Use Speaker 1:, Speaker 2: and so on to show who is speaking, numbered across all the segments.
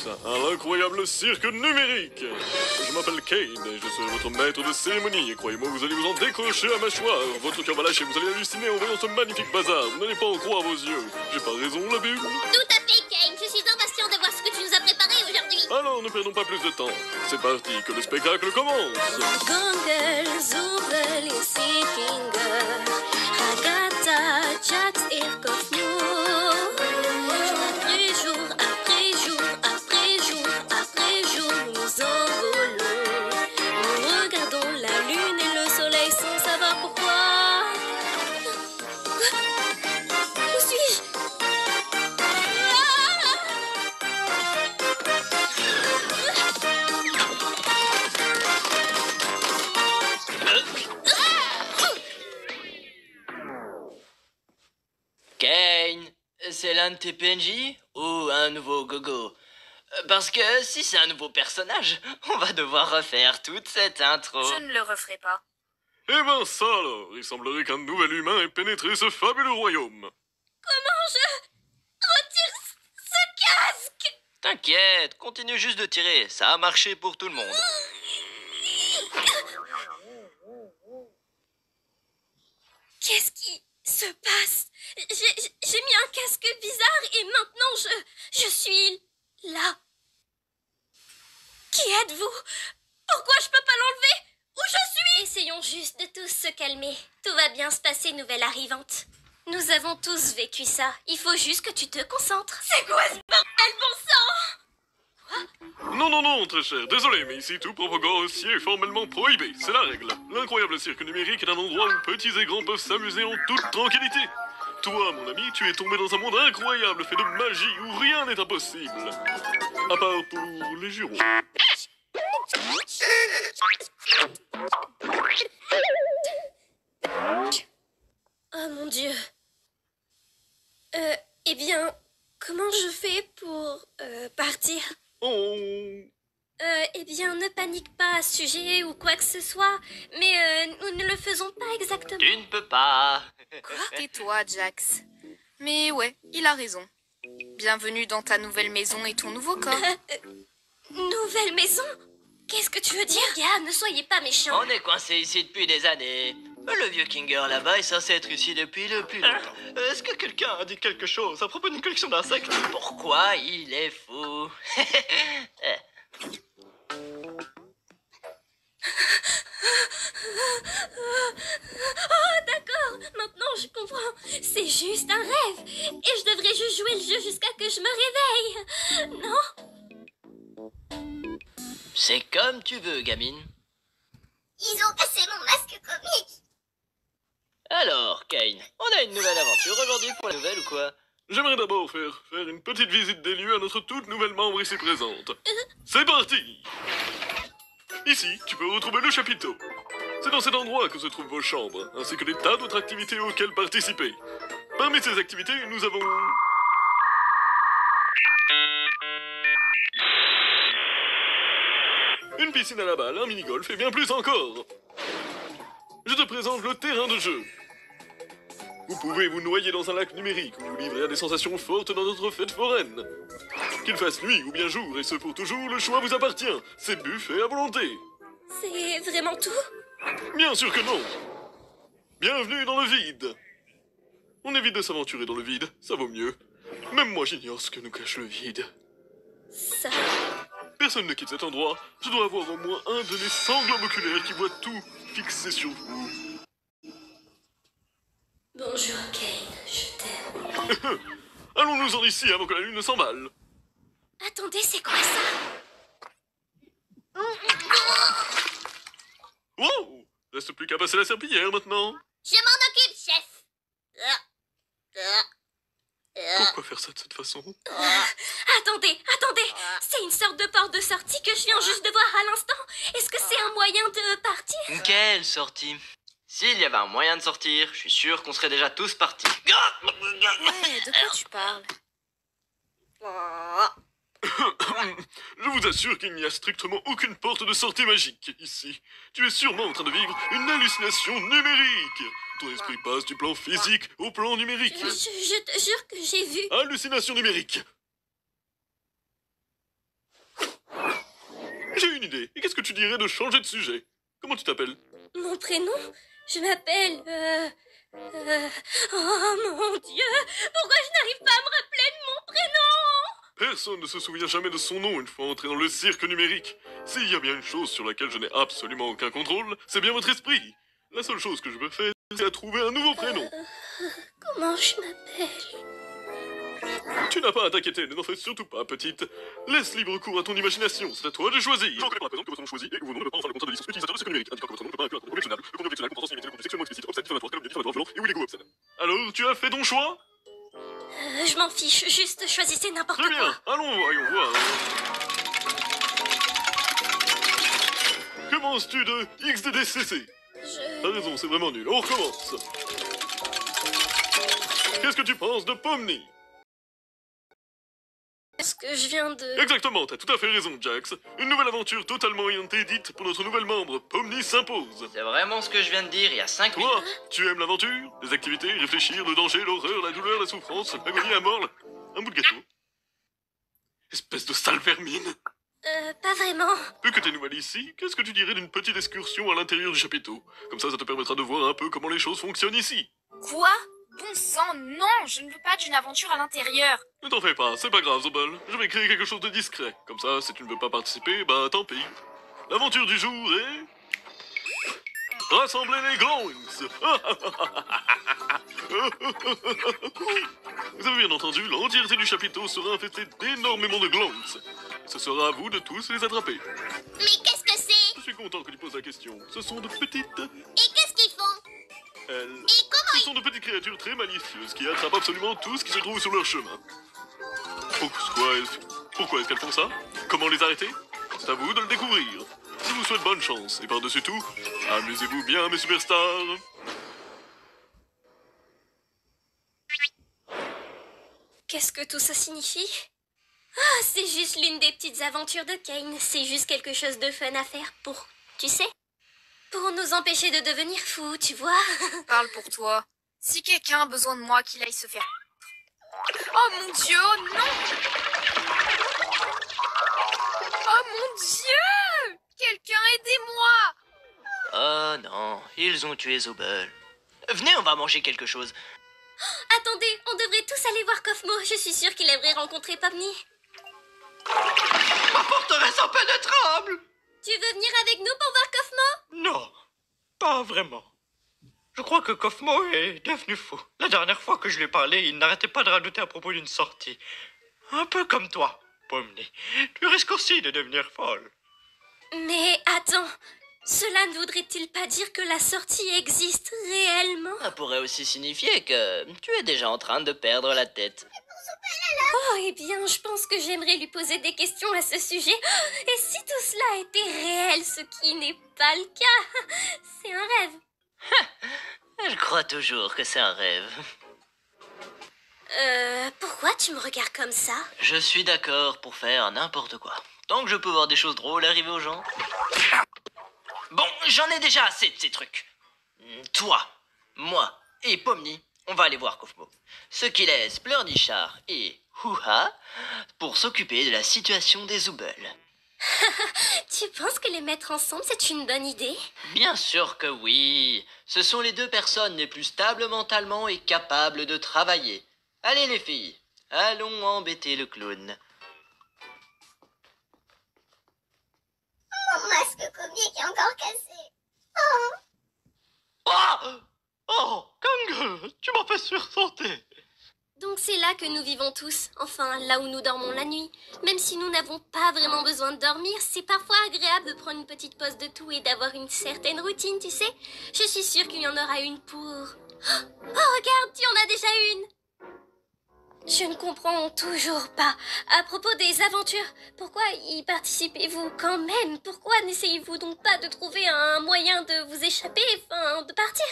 Speaker 1: tous à l'incroyable cirque numérique. Je m'appelle Kane et je serai votre maître de cérémonie. Et croyez-moi, vous allez vous en décrocher à ma choix. Votre cœur va lâcher, vous allez halluciner en voyant ce magnifique bazar. Vous n'allez pas en croire vos yeux. J'ai pas raison, la bulle?
Speaker 2: Tout à fait, Kane. Je suis impatient de voir ce que tu nous as préparé aujourd'hui.
Speaker 1: Alors, ne perdons pas plus de temps. C'est parti, que le spectacle commence.
Speaker 3: Gongel, Zubel et Seekinger, Ragata, Jax et Kofno. Jour après jour, après jour, après jour, nous envolons. Nous regardons la lune et le soleil sans savoir pourquoi. Où suis-je?
Speaker 4: Kane, c'est l'un de tes PNJ ou un nouveau gogo? Parce que si c'est un nouveau personnage, on va devoir refaire toute cette intro.
Speaker 3: Je ne le referai pas.
Speaker 1: Eh ben ça alors, il semblerait qu'un nouvel humain ait pénétré ce fabuleux royaume.
Speaker 3: Comment je retire ce casque?
Speaker 4: T'inquiète, continue juste de tirer, ça a marché pour tout le monde.
Speaker 3: Qu'est-ce qui se passe? J'ai mis un casque bizarre et maintenant je suis là. Qui êtes-vous? Pourquoi je peux pas l'enlever? Où je suis? Essayons juste de tous se calmer. Tout va bien se passer, nouvelle arrivante. Nous avons tous vécu ça. Il faut juste que tu te concentres. C'est quoi ce bordel, bon sang?
Speaker 1: Non, non, non, très cher, désolé, mais ici tout propagande haussier est formellement prohibé, c'est la règle. L'incroyable cirque numérique est un endroit où petits et grands peuvent s'amuser en toute tranquillité. Toi, mon ami, tu es tombé dans un monde incroyable fait de magie où rien n'est impossible. À part pour les jurons.
Speaker 3: Oh mon Dieu. Eh bien, comment je fais pour partir?
Speaker 1: Oh.
Speaker 3: Eh bien, ne panique pas à ce sujet ou quoi que ce soit, mais nous ne le faisons pas exactement.
Speaker 4: Tu ne peux pas.
Speaker 5: Quoi? Tais-toi, Jax. Mais ouais, il a raison. Bienvenue dans ta nouvelle maison et ton nouveau corps.
Speaker 3: Nouvelle maison? Qu'est-ce que tu veux dire? Gars, ne soyez pas méchants.
Speaker 4: On est coincé ici depuis des années. Le vieux Kinger là-bas est censé être ici depuis le plus longtemps. Est-ce que quelqu'un a dit quelque chose à propos d'une collection d'insectes? Pourquoi il est fou?
Speaker 3: Oh, d'accord. Maintenant, je comprends. C'est juste un rêve. Et je devrais juste jouer le jeu jusqu'à que je me réveille. Non?
Speaker 4: C'est comme tu veux, gamine.
Speaker 2: Ils ont cassé mon masque comique.
Speaker 4: Alors, Kane, on a une nouvelle aventure aujourd'hui pour la nouvelle ou quoi?
Speaker 1: J'aimerais d'abord faire une petite visite des lieux à notre toute nouvelle membre ici présente. C'est parti! Ici, tu peux retrouver le chapiteau. C'est dans cet endroit que se trouvent vos chambres, ainsi que des tas d'autres activités auxquelles participer. Parmi ces activités, nous avons... une piscine à la balle, un mini-golf et bien plus encore. Je te présente le terrain de jeu. Vous pouvez vous noyer dans un lac numérique ou vous livrer à des sensations fortes dans notre fête foraine. Qu'il fasse nuit ou bien jour, et ce pour toujours, le choix vous appartient. C'est buffet à volonté.
Speaker 3: C'est vraiment tout?
Speaker 1: Bien sûr que non. Bienvenue dans le vide. On évite de s'aventurer dans le vide, ça vaut mieux. Même moi j'ignore ce que nous cache le vide.
Speaker 3: Ça...
Speaker 1: Personne ne quitte cet endroit. Je dois avoir au moins un de mes 100 globes oculaires qui voit tout fixé sur vous.
Speaker 3: Bonjour, Kane. Je t'aime.
Speaker 1: Allons-nous-en d'ici avant que la lune ne s'emballe.
Speaker 3: Attendez, c'est quoi ça?
Speaker 1: Wow! Reste plus qu'à passer la serpillière maintenant.
Speaker 2: Je m'en occupe, chef.
Speaker 1: Pourquoi faire ça de cette façon?
Speaker 3: Attendez, c'est une sorte de porte de sortie que je viens juste de voir à l'instant. Est-ce que c'est un moyen de partir?
Speaker 4: Quelle sortie? S'il y avait un moyen de sortir, je suis sûr qu'on serait déjà tous partis.
Speaker 5: Ouais, de quoi tu parles?
Speaker 1: Je vous assure qu'il n'y a strictement aucune porte de sortie magique ici. Tu es sûrement en train de vivre une hallucination numérique. Ton esprit passe du plan physique au plan numérique.
Speaker 3: Je te jure que j'ai vu...
Speaker 1: Hallucination numérique. J'ai une idée. Et qu'est-ce que tu dirais de changer de sujet? Comment tu t'appelles?
Speaker 3: Mon prénom? Je m'appelle... Oh mon Dieu! Pourquoi je n'arrive pas à me rappeler de mon prénom?
Speaker 1: Personne ne se souvient jamais de son nom une fois entré dans le cirque numérique. S'il y a bien une chose sur laquelle je n'ai absolument aucun contrôle, c'est bien votre esprit. La seule chose que je peux faire, c'est à trouver un nouveau prénom.
Speaker 3: Comment je m'appelle?
Speaker 1: Tu n'as pas à t'inquiéter, ne t'en fais surtout pas, petite. Laisse libre cours à ton imagination, c'est à toi de choisir. Je reconnais par la présente que votre nom choisi et que vos noms ne peuvent pas enfin le contrat de licence utilisateur de cirque numérique, indiquant que votre nom ne peut pas inclure un objectionnable, le contenu objectionnel comportant significativement du sexuellement explicite, obscène, diffamatoire, calomnie, diffamatoire, violent et ou illégaux obscène. Alors, tu as fait ton choix?
Speaker 3: Je m'en fiche, juste choisissez n'importe
Speaker 1: Très
Speaker 3: quoi.
Speaker 1: bien, allons voyons voir. Commences-tu de XDDCC? T'as raison, c'est vraiment nul, on recommence. Qu'est-ce que tu penses de Pomni?
Speaker 3: Est-ce que je viens de...
Speaker 1: Exactement, t'as tout à fait raison, Jax. Une nouvelle aventure totalement inédite pour notre nouvelle membre, Pomni s'impose.
Speaker 4: C'est vraiment ce que je viens de dire il y a 5 minutes.
Speaker 1: Toi, tu aimes l'aventure? Les activités, réfléchir, le danger, l'horreur, la douleur, la souffrance, l'agonie, la mort, un bout de gâteau. Espèce de sale vermine.
Speaker 3: Pas vraiment.
Speaker 1: Vu que t'es nouvelle ici, qu'est-ce que tu dirais d'une petite excursion à l'intérieur du chapiteau? Comme ça te permettra de voir un peu comment les choses fonctionnent ici.
Speaker 5: Quoi? Bon sang, non, je ne veux pas d'une aventure à l'intérieur.
Speaker 1: Ne t'en fais pas, c'est pas grave, Zobel. Je vais créer quelque chose de discret. Comme ça, si tu ne veux pas participer, bah tant pis. L'aventure du jour est... Rassembler les glonks. Vous avez bien entendu, l'entièreté du chapiteau sera infestée d'énormément de glonks. Ce sera à vous de tous les attraper.
Speaker 2: Mais qu'est-ce que c'est?
Speaker 1: Je suis content que tu poses la question. Ce sont de petites...
Speaker 2: Et qu'est-ce qu'ils font?
Speaker 1: Elles...
Speaker 2: Et comment
Speaker 1: Ce sont de petites créatures très malicieuses qui attrapent absolument tout ce qui se trouve sur leur chemin. Pourquoi est-ce qu'elles font ça? Comment les arrêter? C'est à vous de le découvrir. Je vous souhaite bonne chance. Et par-dessus tout, amusez-vous bien, mes superstars.
Speaker 3: Qu'est-ce que tout ça signifie? Ah, c'est juste l'une des petites aventures de Kane. C'est juste quelque chose de fun à faire pour... Tu sais? Pour nous empêcher de devenir fous, tu vois?
Speaker 5: Parle pour toi. Si quelqu'un a besoin de moi, qu'il aille se faire... Oh mon Dieu, oh non! Oh mon Dieu! Quelqu'un aidez-moi!
Speaker 4: Oh non, ils ont tué Zobel. Venez, on va manger quelque chose.
Speaker 3: Attendez, on devrait tous aller voir Kofmo. Je suis sûre qu'il aimerait rencontrer Pomni.
Speaker 4: Ma forteresse impénétrable!
Speaker 3: Tu veux venir avec nous pour voir Kofmo?
Speaker 6: Non, pas vraiment. Je crois que Kofmo est devenu fou. La dernière fois que je lui ai parlé, il n'arrêtait pas de radoter à propos d'une sortie. Un peu comme toi, Pomni. Tu risques aussi de devenir folle.
Speaker 3: Mais attends, cela ne voudrait-il pas dire que la sortie existe réellement?
Speaker 4: Ça pourrait aussi signifier que tu es déjà en train de perdre la tête.
Speaker 3: Oh, eh bien, je pense que j'aimerais lui poser des questions à ce sujet. Et si tout cela était réel, ce qui n'est pas le cas? C'est un rêve.
Speaker 4: Je crois toujours que c'est un rêve.
Speaker 3: Pourquoi tu me regardes comme ça?
Speaker 4: Je suis d'accord pour faire n'importe quoi. Tant que je peux voir des choses drôles arriver aux gens. Bon, j'en ai déjà assez de ces trucs. Toi, moi et Pomni, on va aller voir Kofmo. Ce qui laisse Pleurnichard et Houha pour s'occuper de la situation des Zoubels.
Speaker 3: Tu penses que les mettre ensemble, c'est une bonne idée?
Speaker 4: Bien sûr que oui. Ce sont les deux personnes les plus stables mentalement et capables de travailler. Allez les filles, allons embêter le clown.
Speaker 2: Mon masque comique est encore cassé.
Speaker 6: Oh, oh, Kang, tu m'as fait sursauter.
Speaker 3: Donc c'est là que nous vivons tous, enfin là où nous dormons la nuit. Même si nous n'avons pas vraiment besoin de dormir, c'est parfois agréable de prendre une petite pause de tout et d'avoir une certaine routine, tu sais. Je suis sûre qu'il y en aura une pour... Oh, regarde, tu en as déjà une! Je ne comprends toujours pas. À propos des aventures, pourquoi y participez-vous quand même? Pourquoi n'essayez-vous donc pas de trouver un moyen de vous échapper, enfin, de partir?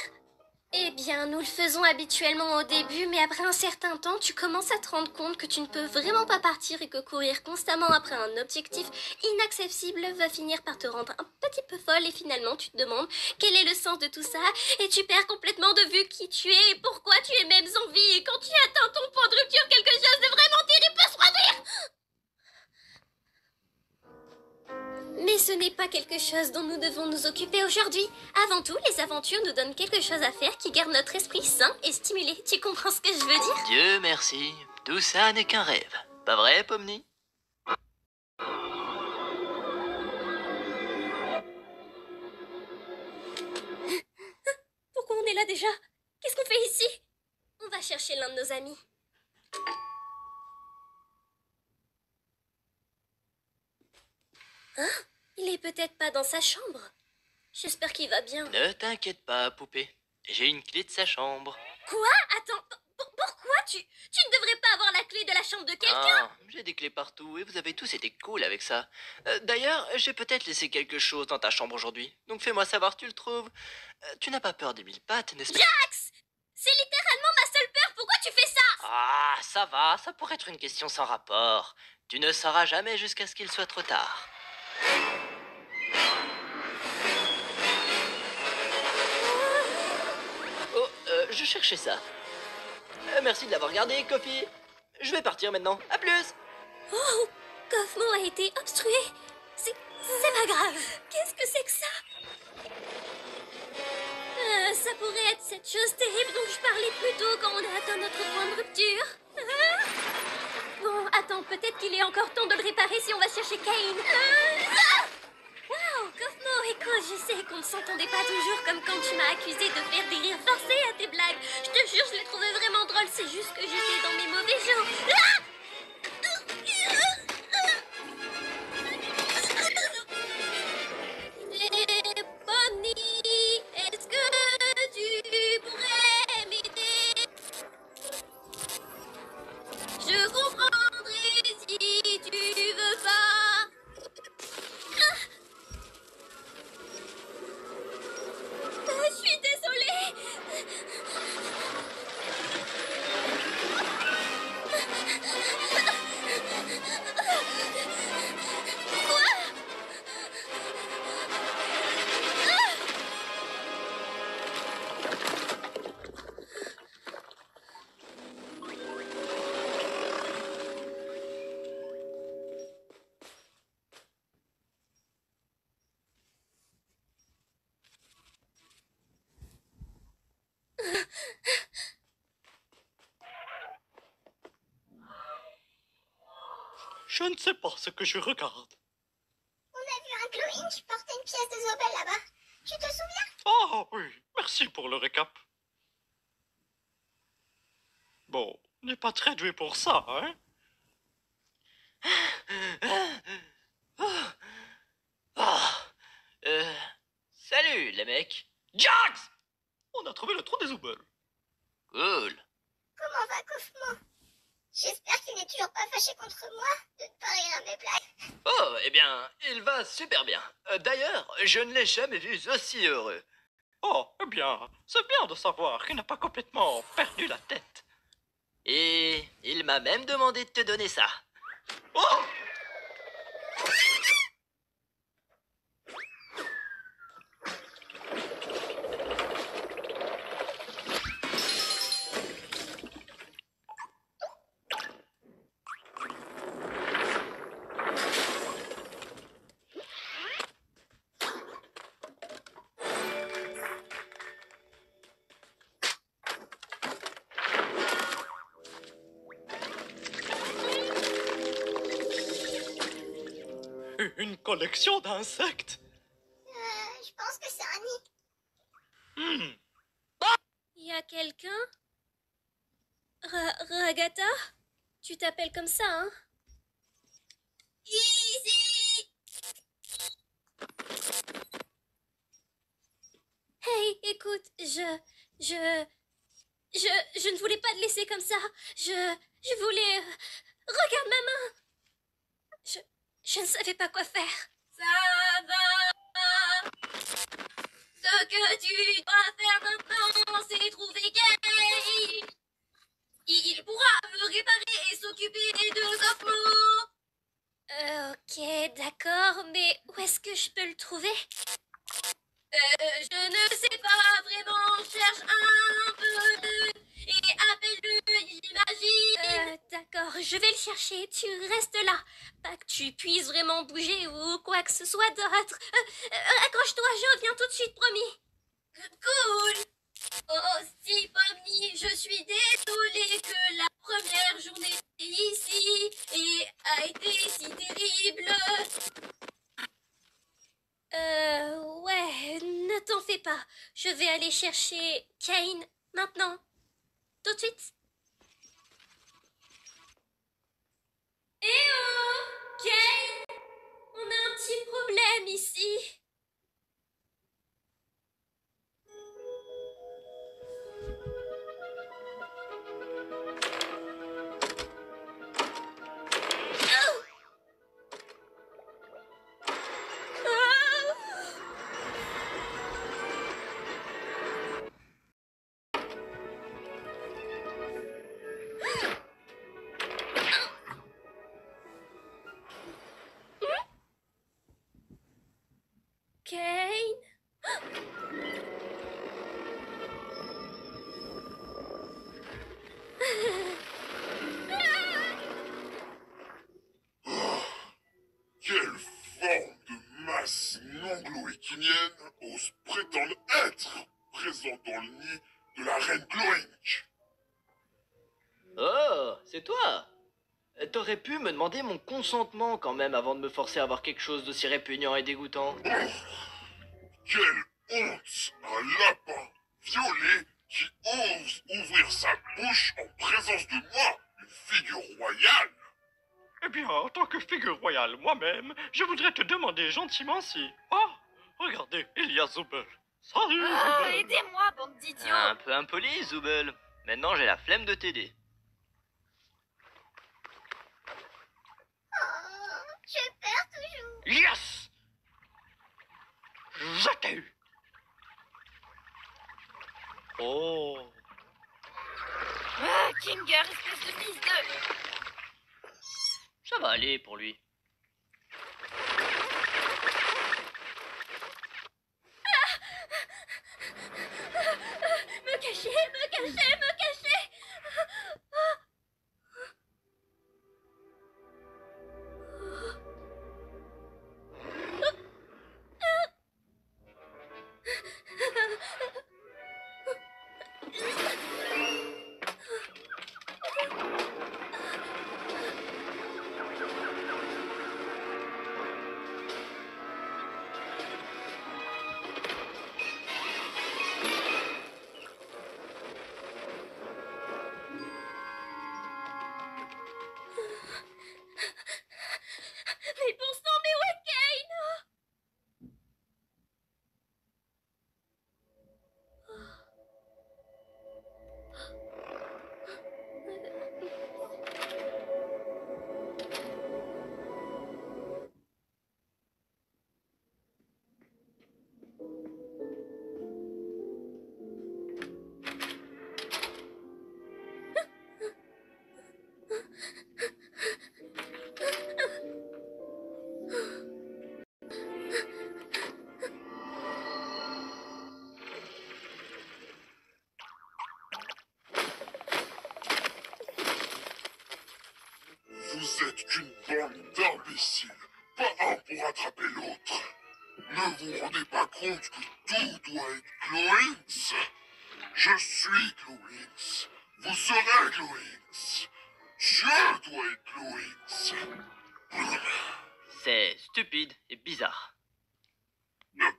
Speaker 3: Eh bien, nous le faisons habituellement au début, mais après un certain temps, tu commences à te rendre compte que tu ne peux vraiment pas partir et que courir constamment après un objectif inaccessible va finir par te rendre un petit peu folle et finalement tu te demandes quel est le sens de tout ça et tu perds complètement de vue qui tu es et pourquoi tu es même en vie et quand tu atteins ton point de rupture, quelque chose de vraiment terrible peut se produire. Mais ce n'est pas quelque chose dont nous devons nous occuper aujourd'hui. Avant tout, les aventures nous donnent quelque chose à faire qui garde notre esprit sain et stimulé. Tu comprends ce que je veux dire?
Speaker 4: Dieu merci, tout ça n'est qu'un rêve. Pas vrai, Pomni?
Speaker 3: Pourquoi on est là déjà? Qu'est-ce qu'on fait ici? On va chercher l'un de nos amis. Hein? Il est peut-être pas dans sa chambre. J'espère qu'il va bien.
Speaker 4: Ne t'inquiète pas, poupée. J'ai une clé de sa chambre.
Speaker 3: Quoi? Attends, pourquoi tu ne devrais pas avoir la clé de la chambre de quelqu'un?
Speaker 4: Ah, j'ai des clés partout et vous avez tous été cool avec ça. D'ailleurs, j'ai peut-être laissé quelque chose dans ta chambre aujourd'hui. Donc fais-moi savoir, tu le trouves. Tu n'as pas peur des 1000 pattes, n'est-ce pas?
Speaker 3: Jax! C'est littéralement ma seule peur, pourquoi tu fais ça?
Speaker 4: Ah, ça va, ça pourrait être une question sans rapport. Tu ne sauras jamais jusqu'à ce qu'il soit trop tard. Oh, je cherchais ça. Merci de l'avoir gardé, Kofi. Je vais partir maintenant. À plus.
Speaker 3: Oh, Kaufmo a été obstrué. C'est pas grave. Qu'est-ce que c'est que ça? Ça pourrait être cette chose terrible dont je parlais plus tôt quand on a atteint notre point de rupture. Bon, attends, peut-être qu'il est encore temps de le réparer si on va chercher Cain. Wow, Kaufmo, écoute, je sais qu'on ne s'entendait pas toujours comme quand tu m'as accusé de faire des rires forcés à tes blagues. Je te jure, je les trouvais vraiment drôles, c'est juste que j'étais dans mes mauvais jours. Pomni, est-ce que tu pourrais m'aider? Je comprendrai si tu veux pas. Je suis désolée. Quoi?
Speaker 6: Je ne sais pas ce que je regarde.
Speaker 2: On a vu un glowing porter une pièce de Zobel là-bas. Tu te souviens?
Speaker 6: Ah oui, merci pour le récap. Bon, on n'est pas très doué pour ça, hein?
Speaker 4: Salut, les mecs. Jax!
Speaker 6: On a trouvé le trou des Zobel.
Speaker 4: Cool.
Speaker 2: Comment va Kaufmo? J'espère qu'il n'est toujours pas fâché contre moi de ne pas rire à mes blagues.
Speaker 4: Oh, eh bien, il va super bien. D'ailleurs, je ne l'ai jamais vu aussi heureux.
Speaker 6: Oh, eh bien, c'est bien de savoir qu'il n'a pas complètement perdu la tête.
Speaker 4: Et il m'a même demandé de te donner ça.
Speaker 6: Oh! Une collection d'insectes.
Speaker 2: Je pense que c'est un nid.
Speaker 3: Il y a quelqu'un? Ragata? Tu t'appelles comme ça, hein? Ici! Hey, écoute, je ne voulais pas te laisser comme ça. Je voulais... regarde ma main! Je ne savais pas quoi faire. Ça va! Ce que tu dois faire maintenant, c'est trouver Kay. Il pourra me réparer et s'occuper de Kaufmo. Ok, d'accord, mais où est-ce que je peux le trouver? Je ne sais pas vraiment, cherche un peu et appelle-le, j'imagine. D'accord, je vais le chercher. Tu restes là. Pas que tu puisses vraiment bouger ou quoi que ce soit d'autre. Accroche-toi, je reviens tout de suite, promis. Cool. Oh, si, Pomni, je suis désolée que la première journée ici a été si terrible. Ouais, ne t'en fais pas. Je vais aller chercher Kane maintenant. Tout de suite. Eh oh, Kane, on a un petit problème ici. Kane?
Speaker 7: Quelle forme de masse non gloékinienne ose prétendre être présente dans le nid de la reine Gloink?
Speaker 4: Oh, c'est toi. T'aurais pu me demander mon consentement quand même avant de me forcer à avoir quelque chose d'aussi répugnant et dégoûtant.
Speaker 7: Quelle honte! Un lapin violet qui ose ouvrir sa bouche en présence de moi, une figure royale!
Speaker 6: Eh bien, en tant que figure royale moi-même, je voudrais te demander gentiment si... Oh, regardez, il y a Zubel. Salut, Zubel.
Speaker 5: Aidez-moi, bande d'idiots.
Speaker 4: Un peu impoli, Zubel. Maintenant, j'ai la flemme de t'aider.
Speaker 2: Oh, je perds toujours.
Speaker 6: Yes! Je t'ai eu. Oh.
Speaker 5: Kinger, espèce de fils de...
Speaker 4: Ça va aller pour lui.
Speaker 3: Me cacher, me cacher, me cacher. Mais bon sang, mais où est Kane?
Speaker 7: Vous êtes qu'une bande d'imbéciles, pas un pour attraper l'autre. Ne vous rendez pas compte que tout doit être Gloinx? Je suis Gloinx. Vous serez Gloinx. Je dois être Gloinx.
Speaker 4: C'est stupide et bizarre.
Speaker 7: Mais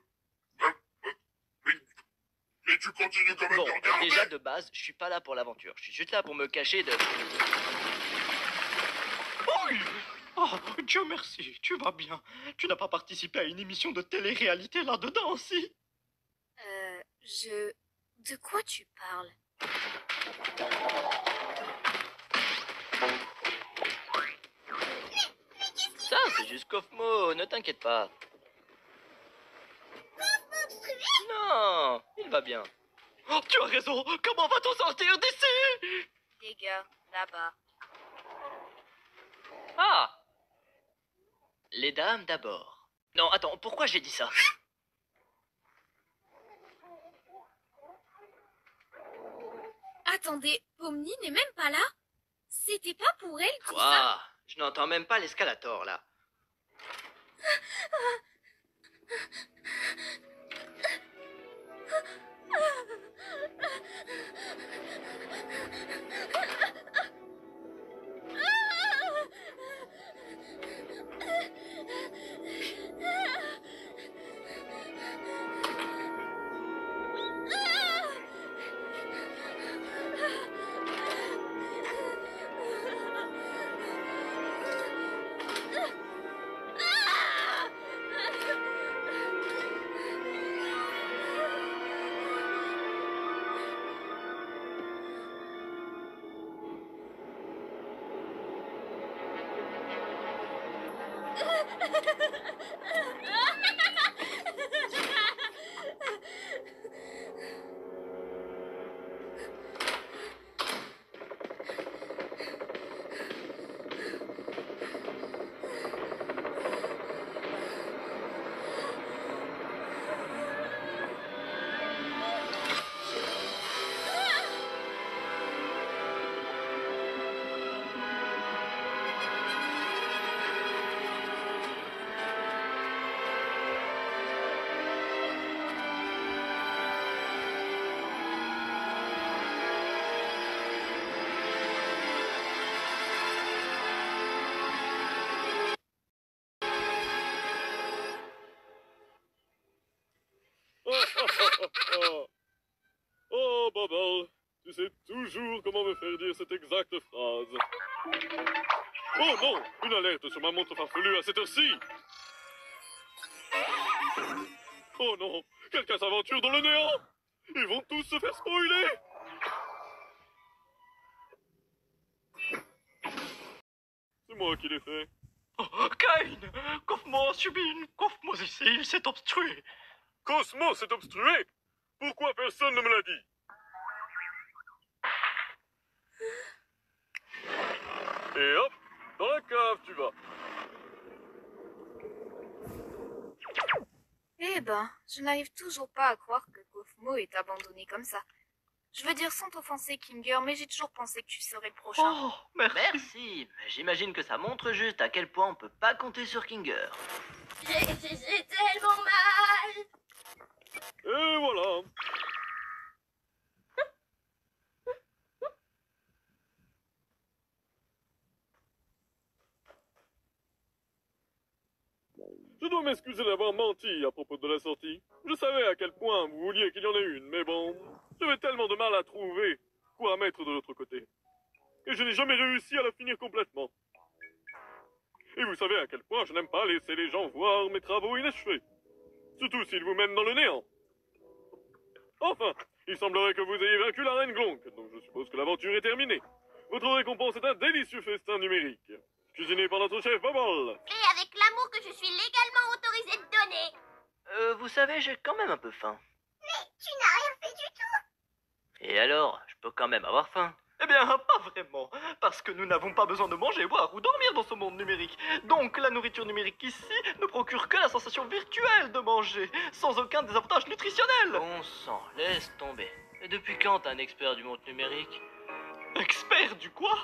Speaker 7: tu continues quand même
Speaker 4: Bon,
Speaker 7: de regarder.
Speaker 4: déjà de base, je suis pas là pour l'aventure. Je suis juste là pour me cacher de...
Speaker 6: Oui. Oh, Dieu merci, tu vas bien. Tu n'as pas participé à une émission de télé-réalité là-dedans aussi?
Speaker 5: De quoi tu parles?
Speaker 4: Ça, c'est juste Kofmo, ne t'inquiète pas. Non, il va bien.
Speaker 6: Oh, tu as raison, comment va-t-on sortir d'ici?
Speaker 5: Les gars, là-bas.
Speaker 4: Ah! Les dames d'abord. Non, attends, pourquoi j'ai dit ça?
Speaker 5: Attendez, Pomni n'est même pas là? C'était pas pour elle, tout ça.
Speaker 4: Quoi? Je n'entends même pas l'escalator, là.
Speaker 1: Oh, Bubble, tu sais toujours comment me faire dire cette exacte phrase. Oh non, une alerte sur ma montre farfelue à cette heure-ci. Oh non, quelqu'un s'aventure dans le néant. Ils vont tous se faire spoiler. C'est moi qui l'ai fait.
Speaker 6: Oh, Kane! Cosmo a subi une cosmosis et il s'est obstrué.
Speaker 1: Cosmo s'est obstrué. Pourquoi personne ne me l'a dit? Et hop, dans la cave tu vas.
Speaker 5: Eh ben, je n'arrive toujours pas à croire que Cosmo est abandonné comme ça. Je veux dire sans t'offenser, Kinger, mais j'ai toujours pensé que tu serais le prochain.
Speaker 6: Oh, merci.
Speaker 4: Merci. J'imagine que ça montre juste à quel point on peut pas compter sur Kinger.
Speaker 3: J'ai tellement mal.
Speaker 1: Et voilà. Je dois m'excuser d'avoir menti à propos de la sortie. Je savais à quel point vous vouliez qu'il y en ait une, mais bon, j'avais tellement de mal à trouver quoi mettre de l'autre côté. Et je n'ai jamais réussi à la finir complètement. Et vous savez à quel point je n'aime pas laisser les gens voir mes travaux inachevés. Surtout s'ils vous mènent dans le néant. Enfin, il semblerait que vous ayez vaincu la reine Glonk, donc je suppose que l'aventure est terminée. Votre récompense est un délicieux festin numérique, cuisiné par notre chef Bubble.
Speaker 3: Et avec l'amour que je suis légalement autorisée de donner.
Speaker 4: Vous savez, j'ai quand même un peu faim.
Speaker 2: Tu n'as rien fait du tout.
Speaker 4: Et alors, je peux quand même avoir faim.
Speaker 6: Eh bien, pas vraiment, parce que nous n'avons pas besoin de manger, boire ou dormir dans ce monde numérique. Donc, la nourriture numérique ici ne procure que la sensation virtuelle de manger, sans aucun désavantage nutritionnel.
Speaker 4: Bon sang, laisse tomber. Et depuis quand t'es un expert du monde numérique?
Speaker 6: Expert du quoi?